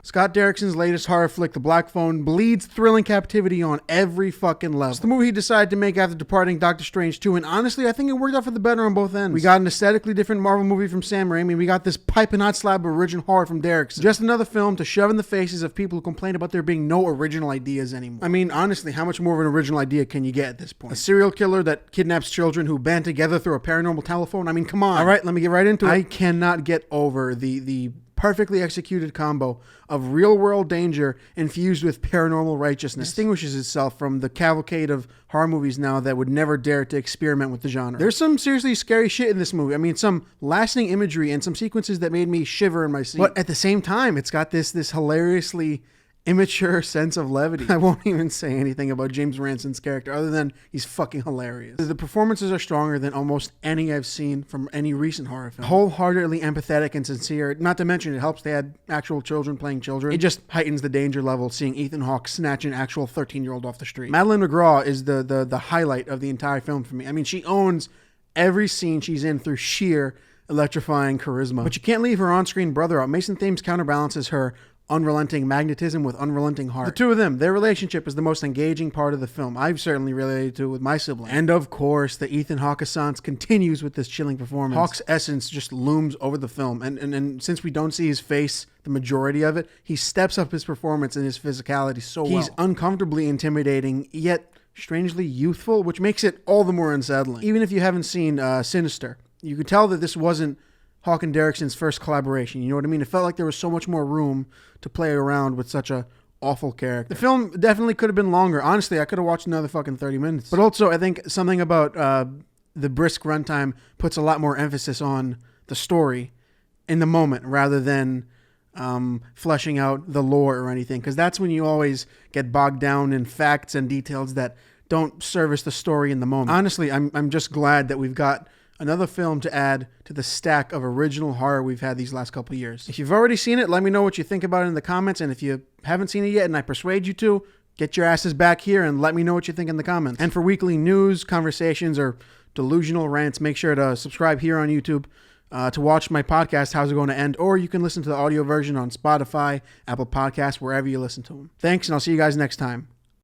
Scott Derrickson's latest horror flick, The Black Phone, bleeds thrilling captivity on every fucking level. It's the movie he decided to make after departing Doctor Strange 2, and honestly, I think it worked out for the better on both ends. We got an aesthetically different Marvel movie from Sam Raimi, we got this piping hot slab of original horror from Derrickson. Just another film to shove in the faces of people who complain about there being no original ideas anymore. I mean, honestly, how much more of an original idea can you get at this point? A serial killer that kidnaps children who band together through a paranormal telephone? I mean, come on. All right, let me get right into it. I cannot get over the perfectly executed combo of real-world danger infused with paranormal righteousness. Distinguishes itself from the cavalcade of horror movies now that would never dare to experiment with the genre. There's some seriously scary shit in this movie. I mean, some lasting imagery and some sequences that made me shiver in my seat. But at the same time, it's got this hilariously immature sense of levity. I won't even say anything about James Ranson's character other than he's fucking hilarious. The performances are stronger than almost any I've seen from any recent horror film. Wholeheartedly empathetic and sincere. Not to mention it helps they had actual children playing children. It just heightens the danger level seeing Ethan Hawke snatch an actual 13-year-old off the street. Madeline McGraw is the highlight of the entire film for me. I mean, she owns every scene she's in through sheer electrifying charisma. But you can't leave her on-screen brother out. Mason Thames counterbalances her unrelenting magnetism with unrelenting heart. The two of them, their relationship is the most engaging part of the film. I've certainly related to it with my sibling. And of course, the Ethan Hawke essence continues with this chilling performance. Hawke's essence just looms over the film. And since we don't see his face the majority of it, he steps up his performance and his physicality so well. He's uncomfortably intimidating, yet strangely youthful, which makes it all the more unsettling. Even if you haven't seen Sinister, you could tell that this wasn't Hawke and Derrickson's first collaboration. You know what I mean? It felt like there was so much more room to play around with such a awful character. The film definitely could have been longer. Honestly, I could have watched another fucking 30 minutes. But also, I think something about the brisk runtime puts a lot more emphasis on the story in the moment rather than fleshing out the lore or anything. Because that's when you always get bogged down in facts and details that don't service the story in the moment. Honestly, I'm just glad that we've got another film to add to the stack of original horror we've had these last couple of years. If you've already seen it, let me know what you think about it in the comments. And if you haven't seen it yet and I persuade you to, get your asses back here and let me know what you think in the comments. And for weekly news, conversations, or delusional rants, make sure to subscribe here on YouTube to watch my podcast, How's It Going to End? Or you can listen to the audio version on Spotify, Apple Podcasts, wherever you listen to them. Thanks, and I'll see you guys next time.